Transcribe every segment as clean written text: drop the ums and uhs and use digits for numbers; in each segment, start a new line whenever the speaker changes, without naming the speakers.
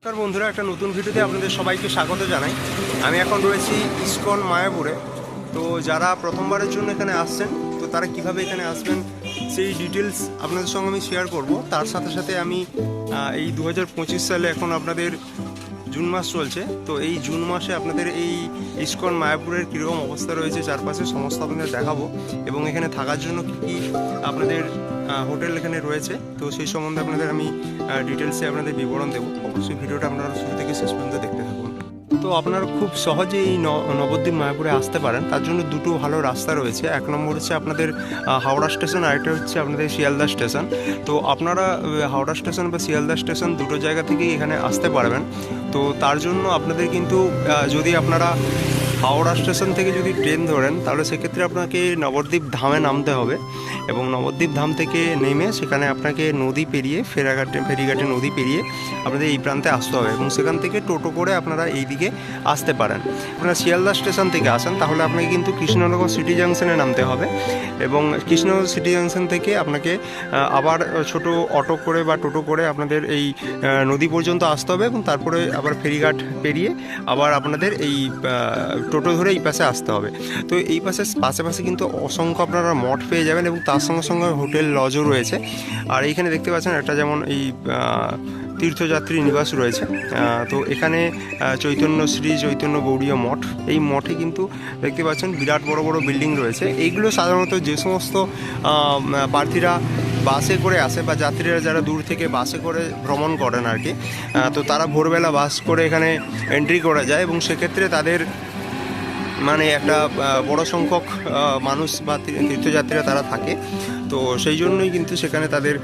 নমস্কার বন্ধুরা, একটা নতুন ভিডিওতে আপনাদের সবাইকে স্বাগত জানাই। আমি এখন রয়েছি ইসকন মায়াপুরে। তো যারা প্রথমবারের জন্য এখানে আসছেন, তো তারা কিভাবে এখানে আসবেন সেই ডিটেলস আপনাদের সঙ্গে আমি শেয়ার করব। তার সাথে সাথে আমি এই 2025 সালে এখন আপনাদের জুন মাস চলছে, তো এই জুন মাসে আপনাদের এই ইসকন মায়াপুরের কীরকম অবস্থা রয়েছে চারপাশে সমস্ত আপনাদের দেখাবো, এবং এখানে থাকার জন্য কী কী আপনাদের হোটেল এখানে রয়েছে, তো সেই সম্বন্ধে আপনাদের আমি ডিটেলসে আপনাদের বিবরণ দেবো। অবশ্যই ভিডিওটা আপনারা শুরু থেকে শেষ পর্যন্ত দেখতে থাকুন। তো আপনারা খুব সহজেই এই নবদ্বীপ মায়াপুরে আসতে পারেন। তার জন্য দুটো ভালো রাস্তা রয়েছে। এক নম্বর হচ্ছে আপনাদের হাওড়া স্টেশন, আরেকটা হচ্ছে আপনাদের শিয়ালদা স্টেশন। তো আপনারা হাওড়া স্টেশন বা শিয়ালদা স্টেশন দুটো জায়গা থেকেই এখানে আসতে পারবেন। তো তার জন্য আপনাদের কিন্তু যদি আপনারা হাওড়া স্টেশন থেকে যদি ট্রেন ধরেন, তাহলে সেক্ষেত্রে আপনাকে নবদ্বীপ ধামে নামতে হবে, এবং নবদ্বীপ ধাম থেকে নেমে সেখানে আপনাকে নদী পেরিয়ে ফেরিঘাটে নদী পেরিয়ে আপনাদের এই প্রান্তে আসতে হবে, এবং সেখান থেকে টোটো করে আপনারা এই দিকে আসতে পারেন। আপনারা শিয়ালদা স্টেশন থেকে আসেন, তাহলে আপনাকে কিন্তু কৃষ্ণনগর সিটি জাংশনে নামতে হবে, এবং কৃষ্ণনগর সিটি জাংশন থেকে আপনাকে আবার ছোট অটো করে বা টোটো করে আপনাদের এই নদী পর্যন্ত আসতে হবে, এবং তারপরে আবার ফেরিঘাট পেরিয়ে আবার আপনাদের এই টোটো ধরে এই পাশে আসতে হবে। তো এই পাশে কিন্তু অসংখ্য আপনারা মঠ পেয়ে যাবেন, এবং তার সঙ্গে সঙ্গে হোটেল লজও রয়েছে। আর এইখানে দেখতে পাচ্ছেন একটা যেমন এই তীর্থযাত্রী নিবাস রয়েছে। তো এখানে শ্রী চৈতন্য গৌড়ীয় মঠ, এই মঠে কিন্তু দেখতে পাচ্ছেন বিরাট বড় বড় বিল্ডিং রয়েছে। এইগুলো সাধারণত যে সমস্ত প্রার্থীরা বাসে করে আসে বা যাত্রীরা যারা দূর থেকে বাসে করে ভ্রমণ করেন আর কি, তো তারা ভোরবেলা বাস করে এখানে এন্ট্রি করা যায়, এবং সেক্ষেত্রে তাদের মানে একটা বড় সংখ্যক মানুষ বা তীর্থযাত্রীরা তারা থাকে। তো সেই জন্যই কিন্তু সেখানে তাদের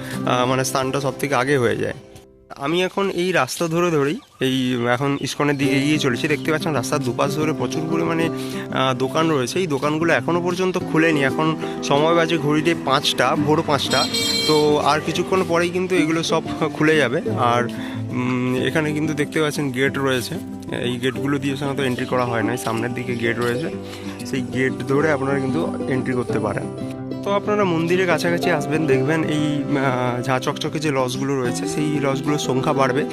মানে স্থানটা সব থেকে আগে হয়ে যায়। আমি এখন এই রাস্তা ধরেই এই এখন ইসকনের দিকে এগিয়ে চলেছি। দেখতে পাচ্ছেন রাস্তার দুপাশ ধরে প্রচুর পরিমাণে দোকান রয়েছে। এই দোকানগুলো এখনও পর্যন্ত খুলেনি। এখন সময় বাজে ঘড়িতে ভোর 5টা। তো আর কিছুক্ষণ পরেই কিন্তু এগুলো সব খুলে যাবে। আর এখানে কিন্তু দেখতে পাচ্ছেন গেট রয়েছে। এই গেটগুলো দিয়ে সাধারণত এন্ট্রি করা হয় না। সামনের দিকে গেট রয়েছে, সেই গেট ধরে আপনারা কিন্তু এন্ট্রি করতে পারেন। তো আপনারা মন্দিরের কাছাকাছি আসবেন, দেখবেন এই ঝাঁ চকচকে যে লজগুলো রয়েছে সেই লজগুলোর সংখ্যা বাড়বে,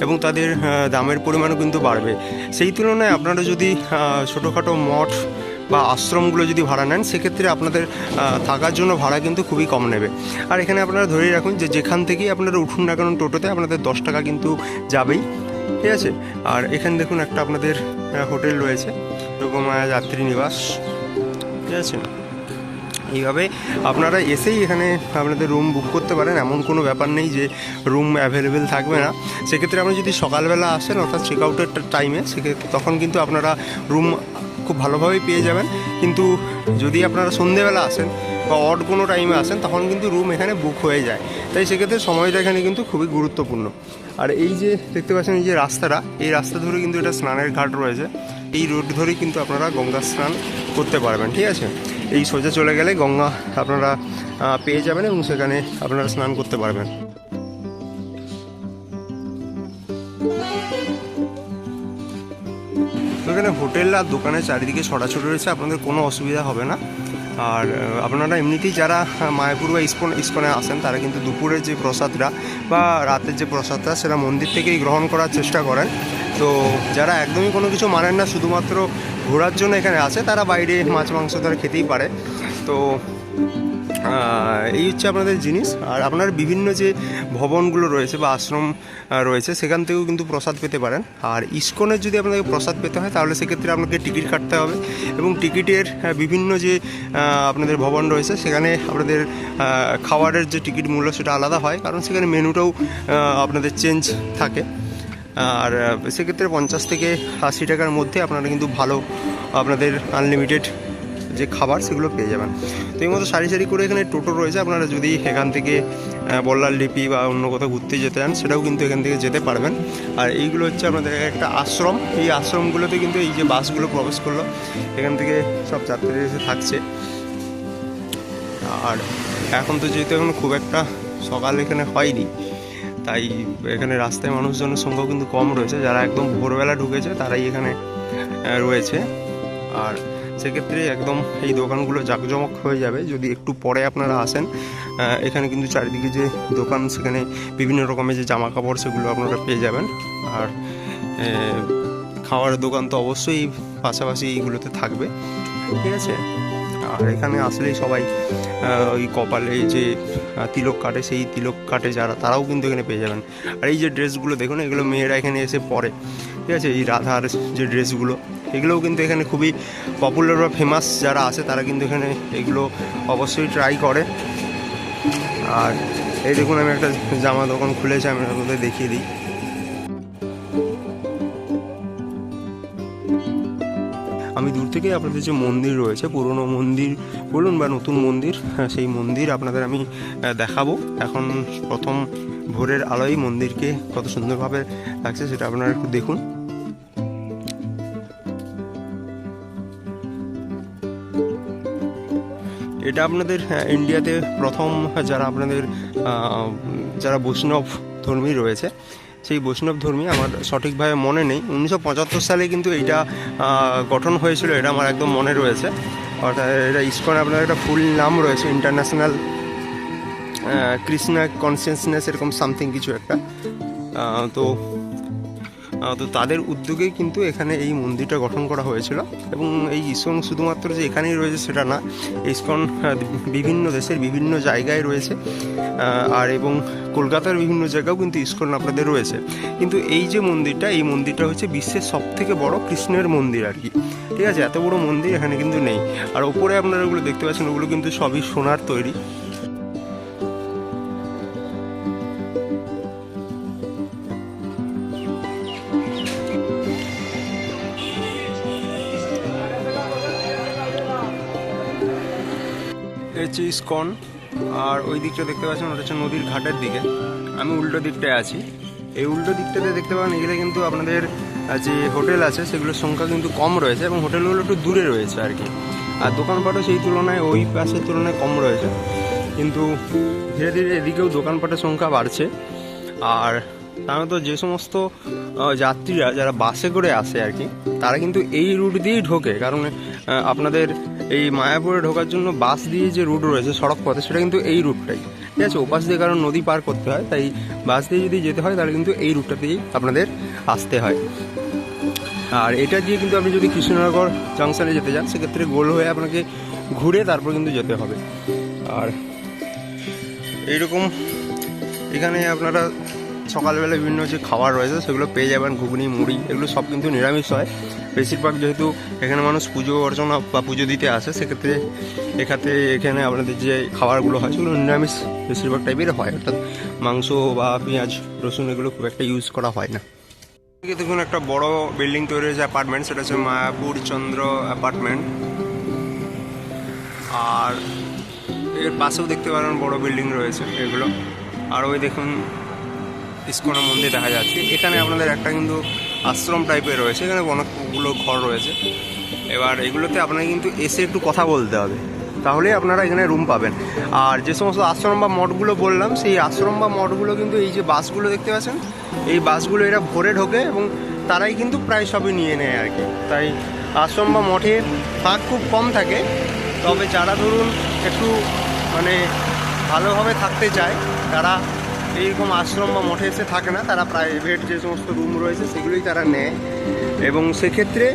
এবং তাদের দামের পরিমাণও কিন্তু বাড়বে। সেই তুলনায় আপনারা যদি ছোটোখাটো মঠ বা আশ্রমগুলো যদি ভাড়া নেন, সেক্ষেত্রে আপনাদের থাকার জন্য ভাড়া কিন্তু খুবই কম নেবে। আর এখানে আপনারা ধরেই রাখুন যে যেখান থেকেই আপনারা উঠুন না কেন টোটোতে, আপনাদের 10 টাকা কিন্তু যাবেই, ঠিক আছে। আর এখানে দেখুন একটা আপনাদের হোটেল রয়েছে, যোগমায়া যাত্রী নিবাস, ঠিক আছে। এইভাবে আপনারা এসেই এখানে আপনাদের রুম বুক করতে পারেন। এমন কোনো ব্যাপার নেই যে রুম অ্যাভেলেবেল থাকবে না। সেক্ষেত্রে আপনি যদি সকালবেলা আসেন, অর্থাৎ চেক আউটের টাইমে, সেক্ষেত্রে তখন কিন্তু আপনারা রুম খুব ভালোভাবেই পেয়ে যাবেন। কিন্তু যদি আপনারা সন্ধেবেলা আসেন বা অড কোনো টাইমে আসেন, তখন কিন্তু রুম এখানে বুক হয়ে যায়। তাই সেক্ষেত্রে সময়টা এখানে কিন্তু খুবই গুরুত্বপূর্ণ। আর এই যে দেখতে পাচ্ছেন এই যে রাস্তাটা, এই রাস্তা ধরে কিন্তু এটা স্নানের ঘাট রয়েছে। এই রোড ধরেই কিন্তু আপনারা গঙ্গা স্নান করতে পারবেন, ঠিক আছে। এই সোজা চলে গেলে গঙ্গা আপনারা পেয়ে যাবেন, এবং সেখানে আপনারা স্নান করতে পারবেন। এখানে হোটেল আর দোকানের চারিদিকে ছড়াছড়ি রয়েছে, আপনাদের কোনো অসুবিধা হবে না। আর আপনারা এমনিতেই যারা মায়াপুর বা ইসকনে আসেন, তারা কিন্তু দুপুরের যে প্রসাদটা বা রাতের যে প্রসাদটা, সেটা মন্দির থেকেই গ্রহণ করার চেষ্টা করেন। তো যারা একদমই কোনো কিছু মানেন না, শুধুমাত্র ঘোরার জন্য এখানে আসে, তারা বাইরে মাছ মাংস তারা খেতেই পারে। তো এই হচ্ছে আপনাদের জিনিস। আর আপনার বিভিন্ন যে ভবনগুলো রয়েছে বা আশ্রম রয়েছে, সেখান থেকেও কিন্তু প্রসাদ পেতে পারেন। আর ইসকনের যদি আপনাকে প্রসাদ পেতে হয়, তাহলে সেক্ষেত্রে আপনাকে টিকিট কাটতে হবে, এবং টিকিটের বিভিন্ন যে আপনাদের ভবন রয়েছে, সেখানে আপনাদের খাবারের যে টিকিট মূল্য সেটা আলাদা হয়, কারণ সেখানে মেনুটাও আপনাদের চেঞ্জ থাকে। আর সেক্ষেত্রে 50 থেকে 80 টাকার মধ্যে আপনারা কিন্তু ভালো আপনাদের আনলিমিটেড যে খাবার সেগুলো পেয়ে যাবেন। তো এই মতো সারি সারি করে এখানে টোটো রয়েছে। আপনারা যদি এখান থেকে বল্লাল ডিপি বা অন্য কোথাও ঘুরতে যেতে চান, সেটাও কিন্তু এখান থেকে যেতে পারবেন। আর এইগুলো হচ্ছে আপনাদের একটা আশ্রম। এই আশ্রমগুলোতে কিন্তু এই যে বাসগুলো প্রবেশ করলো, এখান থেকে সব যাত্রী এসে থাকছে। আর এখন তো যেহেতু এখন খুব একটা সকাল এখানে হয়নি, তাই এখানে রাস্তায় মানুষজনের সংখ্যাও কিন্তু কম রয়েছে। যারা একদম ভোরবেলা ঢুকেছে তারাই এখানে রয়েছে। আর সেক্ষেত্রে একদম এই দোকানগুলো জাঁকজমক হয়ে যাবে যদি একটু পরে আপনারা আসেন। এখানে কিন্তু চারিদিকে যে দোকান, সেখানে বিভিন্ন রকমের যে জামা কাপড় সেগুলো আপনারা পেয়ে যাবেন। আর খাওয়ার দোকান তো অবশ্যই পাশাপাশি এইগুলোতে থাকবে, ঠিক আছে। আর এখানে আসলেই সবাই ওই কপালে যে তিলক কাটে, সেই তিলক কাটে যারা, তারাও কিন্তু এখানে পেয়ে যাবেন। আর এই যে ড্রেসগুলো দেখুন, এগুলো মেয়েরা এখানে এসে পরে, ঠিক আছে। এই রাধার যে ড্রেসগুলো, এগুলোও কিন্তু এখানে খুবই পপুলার বা ফেমাস যারা আছে তারা কিন্তু এখানে এগুলো অবশ্যই ট্রাই করে। আর এই দেখুন, আমি একটা জামা দোকান খুলেছি, আমি আপনাদের দেখিয়ে দিই। আমি দূর থেকেই আপনাদের যে মন্দির রয়েছে, পুরনো মন্দির বলুন বা নতুন মন্দির, সেই মন্দির আপনাদের আমি দেখাবো। এখন প্রথম ভোরের আলোয় মন্দিরকে কত সুন্দরভাবে লাগছে সেটা আপনারা একটু দেখুন। এটা আপনাদের ইন্ডিয়াতে প্রথম যারা বৈষ্ণব ধর্মী রয়েছে, সেই বৈষ্ণব ধর্মী, আমার সঠিকভাবে মনে নেই, 1975 সালে কিন্তু এইটা গঠন হয়েছিল, এটা আমার একদম মনে রয়েছে। অর্থাৎ এটা ইসকন আপনার একটা ফুল নাম রয়েছে, ইন্টারন্যাশনাল কৃষ্ণা কনসিয়াসনেস, এরকম সামথিং কিছু একটা। তো তাদের উদ্যোগেই কিন্তু এখানে এই মন্দিরটা গঠন করা হয়েছিল। এবং এই ইসকন শুধুমাত্র যে এখানেই রয়েছে সেটা না, ইসকন বিভিন্ন দেশের বিভিন্ন জায়গায় রয়েছে। আর এবং কলকাতার বিভিন্ন জায়গাও কিন্তু ইসকন আপনাদের রয়েছে। কিন্তু এই যে মন্দিরটা, এই মন্দিরটা হচ্ছে বিশ্বের সবথেকে বড় কৃষ্ণের মন্দির আর কি, ঠিক আছে। এত বড় মন্দির এখানে কিন্তু নেই। আর ওপরে আপনারা ওগুলো দেখতে পাচ্ছেন, ওগুলো কিন্তু সবই সোনার তৈরি। হচ্ছে ইসকন। আর ওই দিকটা দেখতে পাচ্ছেন, ওটা হচ্ছে নদীর ঘাটের দিকে, আমি উল্টো দিকটায় আছি। এই উল্টো দিকটাতে দেখতে পাবেন, এগুলো কিন্তু আপনাদের যে হোটেল আছে সেগুলোর সংখ্যা কিন্তু কম রয়েছে, এবং হোটেলগুলো একটু দূরে রয়েছে আর কি। আর দোকানপাটও সেই তুলনায়, ওই পাশের তুলনায় কম রয়েছে। কিন্তু ধীরে ধীরে এদিকেও দোকানপাটের সংখ্যা বাড়ছে। আর সাধারণত যে সমস্ত যাত্রীরা যারা বাসে করে আসে আর কি, তারা কিন্তু এই রুট দিয়েই ঢোকে। কারণ আপনাদের এই মায়াপুরে ঢোকার জন্য বাস দিয়ে যে রুট রয়েছে সড়ক পথে, সেটা কিন্তু এই রুটটাই, ঠিক আছে। ওপাশ দিয়ে কারণ নদী পার করতে হয়, তাই বাস দিয়ে যদি যেতে হয় তাহলে কিন্তু এই রুটটা দিয়েই আপনাদের আসতে হয়। আর এটা দিয়ে কিন্তু আপনি যদি কৃষ্ণনগর জাংশনে যেতে চান, সেক্ষেত্রে গোল হয়ে আপনাকে ঘুরে তারপর কিন্তু যেতে হবে। আর এইরকম এখানে আপনারা সকালবেলা বিভিন্ন যে খাবার রয়েছে সেগুলো পেয়ে যাবেন, ঘুগনি, মুড়ি, এগুলো সব কিন্তু নিরামিষ হয় বেশিরভাগ। যেহেতু এখানে মানুষ পুজো অর্চনা বা পুজো দিতে আসে, সেক্ষেত্রে এখানে আপনাদের যে খাবারগুলো হয় সেগুলো নিরামিষ বেশিরভাগ টাইপের হয়। অর্থাৎ মাংস বা পেঁয়াজ রসুন এগুলো খুব একটা ইউজ করা হয় না। দেখুন, একটা বড় বিল্ডিং তৈরি হয়েছে, অ্যাপার্টমেন্ট, সেটা হচ্ছে মায়াপুর চন্দ্র অ্যাপার্টমেন্ট। আর এর পাশেও দেখতে পারেন বড় বিল্ডিং রয়েছে এগুলো। আর ওই দেখুন ইসকনের মন্দির দেখা যাচ্ছে। এখানে আপনাদের একটা কিন্তু আশ্রম টাইপের রয়েছে, এখানে অনেকগুলো ঘর রয়েছে। এবার এগুলোতে আপনাকে কিন্তু এসে একটু কথা বলতে হবে, তাহলেই আপনারা এখানে রুম পাবেন। আর যে সমস্ত আশ্রম বা মঠগুলো বললাম, সেই আশ্রম বা মঠগুলো কিন্তু এই যে বাসগুলো দেখতে পাচ্ছেন, এই বাসগুলো এরা ভরে ঢোকে এবং তারাই কিন্তু প্রায় সবই নিয়ে নেয় আর কি। তাই আশ্রম বা মঠে ফাঁক খুব কম থাকে। তবে যারা ধরুন একটু মানে ভালোভাবে থাকতে চায়, তারা এইরকম আশ্রম বা মঠে এসে থাকে না, তারা প্রাইভেট যে সমস্ত রুম রয়েছে সেগুলোই তারা নেয়। এবং সেক্ষেত্রে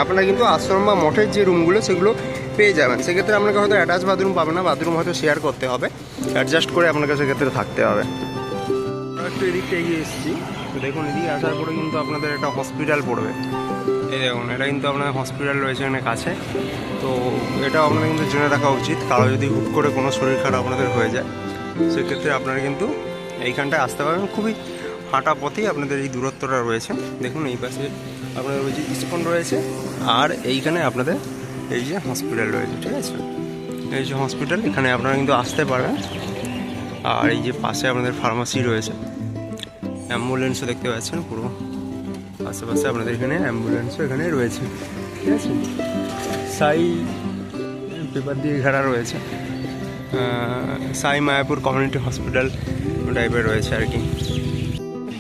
আপনারা কিন্তু আশ্রম বা মঠের যে রুমগুলো সেগুলো পেয়ে যাবেন। সেক্ষেত্রে আপনাকে হয়তো অ্যাটাচ বাথরুম পাবে না, বাথরুম হয়তো শেয়ার করতে হবে, অ্যাডজাস্ট করে আপনাকে সেক্ষেত্রে থাকতে হবে। আমরা একটু এদিকটা এগিয়ে এসেছি, তো দেখুন এদিকে আসার পরে কিন্তু আপনাদের একটা হসপিটাল পড়বে। এই দেখুন, এটা কিন্তু আপনার হসপিটাল রয়েছে এখানে কাছে। তো এটা আপনাদের কিন্তু জেনে রাখা উচিত, কারো যদি হুট করে কোনো শরীর খারাপ আপনাদের হয়ে যায়, সেক্ষেত্রে আপনারা কিন্তু এইখানটায় আসতে পারবেন। খুবই হাঁটা পথেই আপনাদের এই দূরত্বটা রয়েছে। দেখুন এই পাশে আপনাদের ওই যে ইসকন রয়েছে, আর এইখানে আপনাদের এই যে হসপিটাল রয়েছে, ঠিক আছে। এই যে হসপিটাল, এখানে আপনারা কিন্তু আসতে পারবেন। আর এই যে পাশে আপনাদের ফার্মাসি রয়েছে, অ্যাম্বুলেন্সও দেখতে পাচ্ছেন, পুরো আশেপাশে আপনাদের এখানে অ্যাম্বুলেন্সও এখানে রয়েছে, ঠিক আছে। সাই পেপার দিয়ে ঘেরা রয়েছে, সাই মায়াপুর কমিউনিটি হসপিটাল টাইপের রয়েছে আর কি।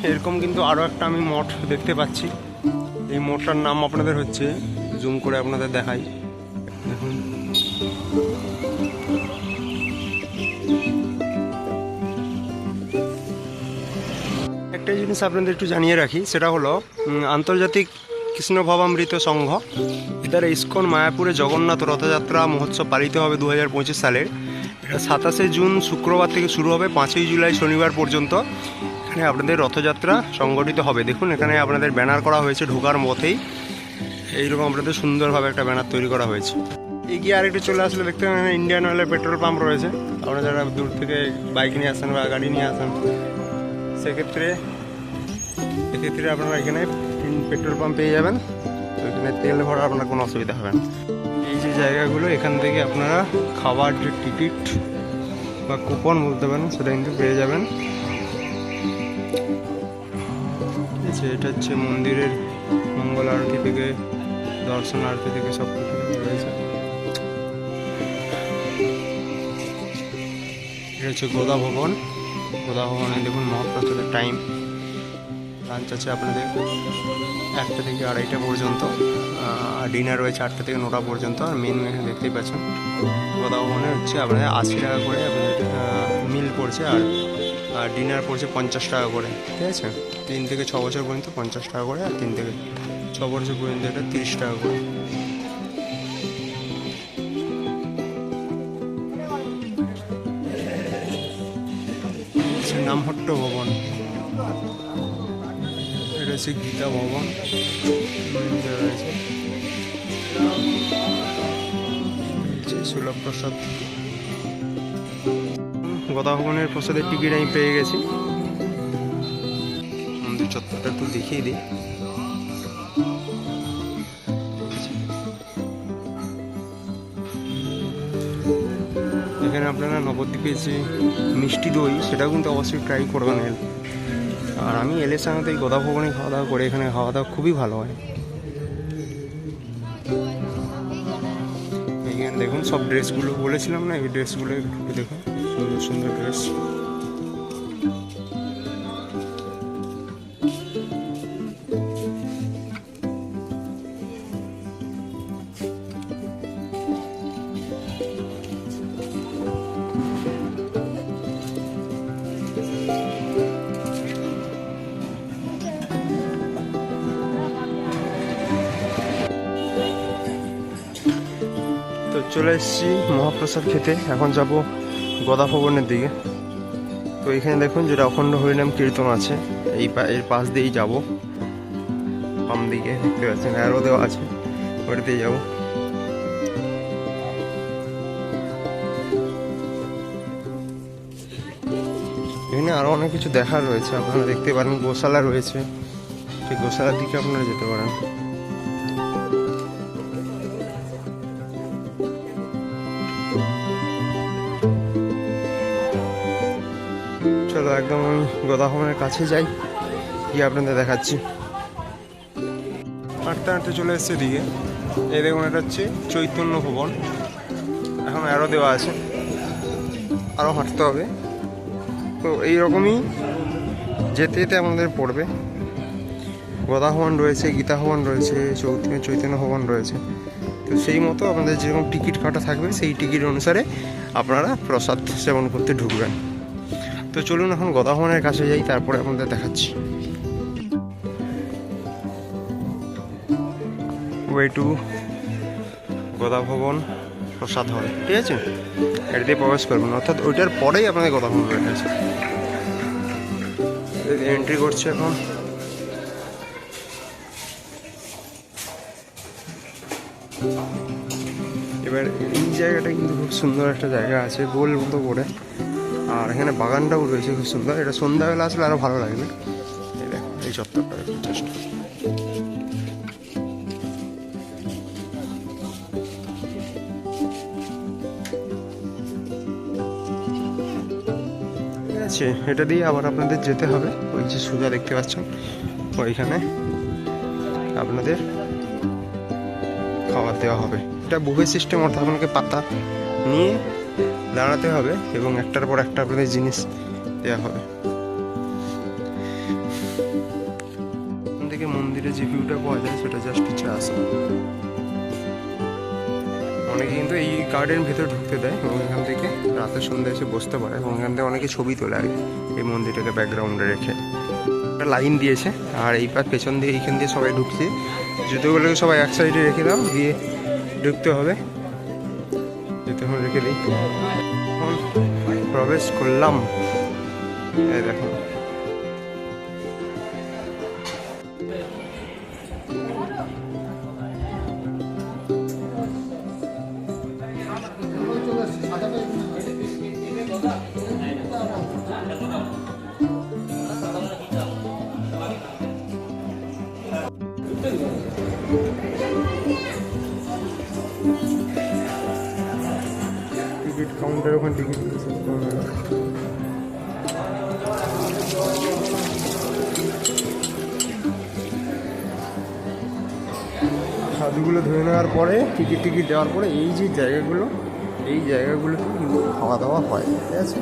এরকম কিন্তু আরও একটা আমি মঠ দেখতে পাচ্ছি। এই মঠটার নাম আপনাদের হচ্ছে, জুম করে আপনাদের দেখাই, দেখুন আরেকটা জিনিস আপনাদের একটু জানিয়ে রাখি, সেটা হলো আন্তর্জাতিক কৃষ্ণ ভবামৃত সংঘ দ্বারা ইস্কন মায়াপুরে জগন্নাথ রথযাত্রা মহোৎসব পালিত হবে 2025 সালের। এটা 27 জুন শুক্রবার থেকে শুরু হবে 5ই জুলাই শনিবার পর্যন্ত এখানে আপনাদের রথযাত্রা সংগঠিত হবে। দেখুন এখানে আপনাদের ব্যানার করা হয়েছে, ঢোকার মতেই এইরকম আপনাদের সুন্দরভাবে একটা ব্যানার তৈরি করা হয়েছে। এগিয়ে আরেকটু চলে আসলে দেখতে পাবেন ইন্ডিয়ান অয়েলের পেট্রোল পাম্প রয়েছে। আপনারা যারা দূর থেকে বাইক নিয়ে আসেন বা গাড়ি নিয়ে আসেন, সেক্ষেত্রে আপনারা এখানে পেট্রোল পাম্প পেয়ে যাবেন। তো এখানে তেল ভরা আপনার কোনো অসুবিধা হবে না। এই যে জায়গাগুলো, এখান থেকে আপনারা খাবার যে টিকিট বা কুপন বলতে পারেন সেটা কিন্তু পেয়ে যাবেন। ঠিক আছে, এটা হচ্ছে মন্দিরের মঙ্গল আরতি থেকে দর্শন আরতি থেকে সব কিছু রয়েছে। এটা হচ্ছে গোদা ভবন। গোদা ভবনে দেখুন মহাপ্রসাদের টাইম, লাঞ্চ আছে আপনাদের 1টা থেকে 2:30 পর্যন্ত, আর ডিনার রয়েছে 8টা থেকে 9টা পর্যন্ত। আর মেনু এখানে দেখতেই পাচ্ছেন। গোদা ভবনে হচ্ছে আপনাদের 80 টাকা করে আপনাদের মিল পড়ছে, আর ডিনার পড়ছে 50 টাকা করে। ঠিক আছে, 3 থেকে 6 বছর পর্যন্ত 50 টাকা করে, আর 3 থেকে 6 বছর পর্যন্ত এটা 30 টাকা করে। নামহট্ট ভবন, এটা হচ্ছে গীতা ভবন রয়েছে। সুলভ প্রসাদ, গোদা ভবনের প্রসাদের টিকিট আমি পেয়ে গেছি। মন্দির চত্বরটা একটু দেখিয়ে দিই। এখানে আপনারা নবদ্বীপের যে মিষ্টি দই সেটাও কিন্তু অবশ্যই ট্রাই করবেন। আর আমি এলে সাধারণত এই গোদা ভবনে খাওয়া দাওয়া করে, এখানে খাওয়া দাওয়া খুবই ভালো হয়। এখানে দেখুন সব ড্রেসগুলো বলেছিলাম না, এই ড্রেসগুলো একটু দেখুন, সুন্দর সুন্দর ড্রেস। তো চলে এসেছি মহাপ্রসাদ খেতে, এখন যাব গোদা ভবনের দিকে। তো এখানে দেখুন যেটা অখণ্ড হরিনাম কীর্তন আছে, এর পাশ দিয়েই যাব। বাম দিকে দেখতে পাচ্ছেন অ্যারো দেওয়া আছে, ওটাতেই যাব। এখানে আরও অনেক কিছু দেখার রয়েছে, আপনারা দেখতে পারেন। গোশালা রয়েছে, সেই গোশালার দিকে আপনারা যেতে পারেন। চলো একদম আমি গোদা ভবনের কাছে যাই, গিয়ে আপনাদের দেখাচ্ছি। হাঁটতে হাঁটতে চলে এসছে দিকে। এই দেখুন এটা হচ্ছে চৈতন্য ভবন, এখন অ্যারো দেওয়া আছে, আরও হাঁটতে হবে। তো এইরকমই যেতে যেতে আমাদের পড়বে। গোদা ভবন রয়েছে, গীতা ভবন রয়েছে, চৈতন্য ভবন রয়েছে। তো সেই মতো আপনাদের যেরকম টিকিট কাটা থাকবে, সেই টিকিট অনুসারে আপনারা প্রসাদ সেবন করতে ঢুকবেন। তো চলুন এখন গোদা ভবনের কাছে যাই, তারপরে আপনাদের দেখাচ্ছি। ওয়ে টু গোদা ভবন প্রসাদ হল, ঠিক আছে, এটা দিয়ে প্রবেশ করবেন, অর্থাৎ ওইটার পরেই আপনাদের গোদা ভবন রয়েছে। এন্ট্রি করছে এখন। এবার এই জায়গাটা কিন্তু খুব সুন্দর একটা জায়গা আছে, গোল মতো করে, আর এখানে বাগানটাও রয়েছে খুব সুন্দর। এটা সন্ধ্যাবেলা আসলে আরও ভালো লাগবে। এই দেখো এই চত্বরটা দেখুন চেষ্টা। ঠিক আছে, এটা দিয়ে আবার আপনাদের যেতে হবে ওই যে সোজা দেখতে পাচ্ছেন, ওইখানে আপনাদের খাবার দেওয়া হবে। এটা বুফে সিস্টেম, অর্থাৎ আপনাকে পাতা নিয়ে দাঁড়াতে হবে এবং একটার পর একটা আপনাদের জিনিস দেওয়া হবে। এখান থেকে মন্দিরে যে ভিউটা পাওয়া যায় সেটা জাস্ট ইচ্ছে আসে। অনেকে কিন্তু এই গার্ডেন ভেতরে ঢুকতে দেয় এবং এখান থেকে রাতের সন্ধ্যা এসে বসতে পারে এবং এখান থেকে অনেকে ছবি তোলে এই মন্দিরটাকে ব্যাকগ্রাউন্ডে রেখে। একটা লাইন দিয়েছে, আর এই পার পেছন দিয়ে এইখান দিয়ে সবাই ঢুকছে। জুতোগুলোকে সবাই এক সাইডে রেখে দাও, দিয়ে ঢুকতে হবে। জুতোগুলো রেখে দিই, এখন প্রবেশ করলাম। এই দেখো, টিকিট কাউন্টার, ওখানে টিকিট হাতগুলো ধুয়ে নেওয়ার পরে টিকিট দেওয়ার পরে এই যে জায়গাগুলো, এই জায়গাগুলোতে কিন্তু খাওয়া দাওয়া হয়, ঠিক আছে।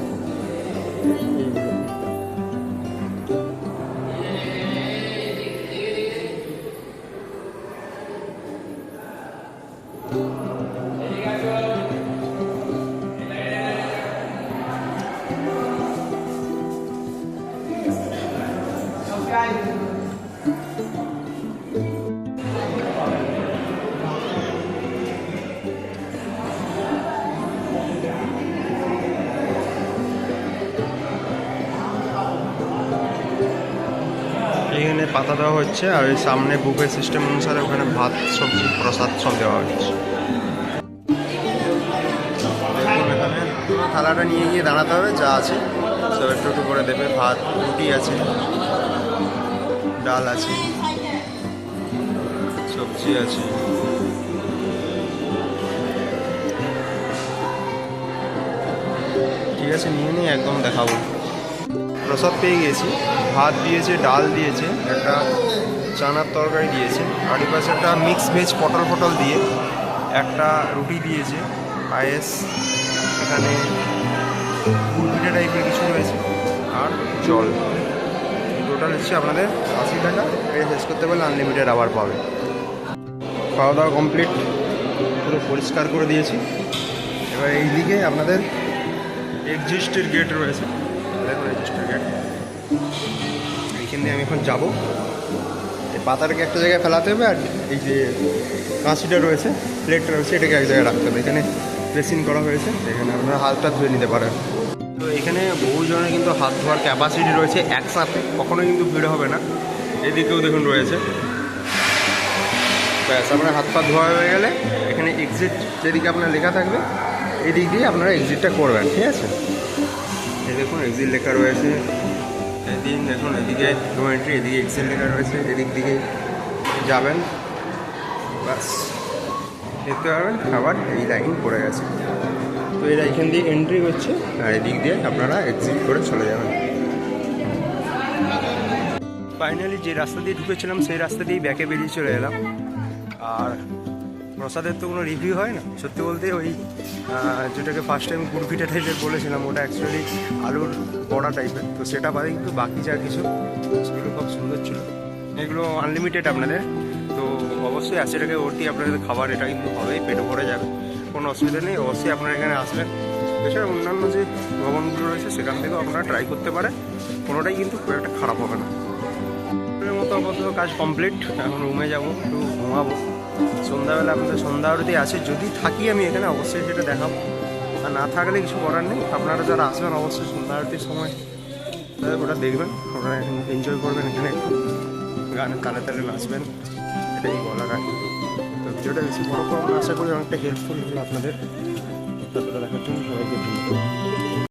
এইগুলো এখানে পাতা দেওয়া হচ্ছে, আর ওই সামনে বুফে সিস্টেম অনুসারে ওখানে ভাত, সবজি, প্রসাদ সব দেওয়া হচ্ছে। দেখুন এখানে পুরো থালাটা নিয়ে গিয়ে দাঁড়াতে হবে, যা আছে সব একটু একটু করে দেবে। ভাত, রুটি আছে, ডাল আছে, সবজি আছে, ঠিক আছে। নিয়ে নিয়ে একদম দেখাবো। প্রসাদ পেয়ে গেছি, ভাত দিয়েছে, ডাল দিয়েছে, একটা চানার তরকারি দিয়েছে, আর এই পাশে একটা মিক্স ভেজ পটল দিয়ে একটা রুটি দিয়েছে, পায়েস, এখানে গুড়পিঠা টাইপের কিছু রয়েছে, আর জল। টোটাল হচ্ছে আপনাদের 80 টাকা। এটা শেষ করতে পারলে আনলিমিটেড আবার পাবে। খাওয়া দাওয়া কমপ্লিট, পুরো পরিষ্কার করে দিয়েছি। এবার এই দিকে আপনাদের এক্সিস্টের গেট রয়েছে, দেখুন এক্সিস্টের গেট। এইখান দিয়ে আমি এখন যাবো। এই পাতাটাকে একটা জায়গায় ফেলাতে হবে, আর এই যে কাঁচিটা রয়েছে, প্লেটটা রয়েছে, এটাকে এক জায়গায় রাখতে হবে। এখানে বেসিন করা হয়েছে, এখানে আপনারা হাতটা ধুয়ে নিতে পারেন। তো এখানে বহুজনের কিন্তু হাত ধোয়ার ক্যাপাসিটি রয়েছে, একসাথে কখনোই কিন্তু ভিড় হবে না। এদিকেও দেখুন রয়েছে। ব্যাস, আপনার হাত পা ধোয়া হয়ে গেলে এখানে এক্সিট যেদিকে আপনার লেখা থাকবে, এদিক দিয়ে আপনারা এক্সিটটা করবেন, ঠিক আছে। এই দেখুন এক্সিট লেখা রয়েছে, এদিন দেখুন এদিকে নো এন্ট্রি, এদিকে এক্সিট লেখা রয়েছে, এদিক দিকে যাবেন, ব্যাস দেখতে পারবেন আবার এই লাইন পড়ে গেছে। তো এরা এখান দিয়ে এন্ট্রি হচ্ছে, আর এদিক দিয়ে আপনারা এক্সিট করে চলে যাবেন। ফাইনালি যে রাস্তা দিয়ে ঢুকেছিলাম সেই রাস্তা দিয়েই ব্যাকে বেরিয়ে চলে এলাম। আর প্রসাদের তো কোনো রিভিউ হয় না, সত্যি বলতে ওই যেটাকে ফার্স্ট টাইম গুড়পিঠা টাইপের বলেছিলাম, ওটা অ্যাকচুয়ালি আলুর বড়া টাইপের। তো সেটা বাদে কিন্তু বাকি যা কিছু সেগুলো খুব সুন্দর ছিল। এগুলো আনলিমিটেড আপনাদের, তো অবশ্যই 80 টাকায় ওটি আপনাদের খাবার এটা কিন্তু হবেই, পেটে ভরে যাবে, কোনো অসুবিধা নেই। অবশ্যই আপনারা এখানে আসবেন। এছাড়া অন্যান্য যে ভবনগুলো রয়েছে সেখান থেকেও আপনারা ট্রাই করতে পারেন, কোনোটাই কিন্তু খুব একটা খারাপ হবে না। মতো আপাতত কাজ কমপ্লিট, এখন রুমে যাবো, একটু ঘুমাবো। সন্ধ্যাবেলা আপনাদের সন্ধ্যা আরতি আছে, যদি থাকি আমি এখানে অবশ্যই সেটা দেখাবো, আর না থাকলে কিছু করার নেই। আপনারা যারা আসবেন অবশ্যই সন্ধ্যা আরতির সময় ওটা দেখবেন, ওটা এনজয় করবেন, এখানে গানের তালে তালে নাচবেন, এটাই বলার আর। তো ভিডিওটা বেশি বড় করবো না, আশা করি অনেকটা হেল্পফুল হলো আপনাদের। দেখার জন্য সবাইকে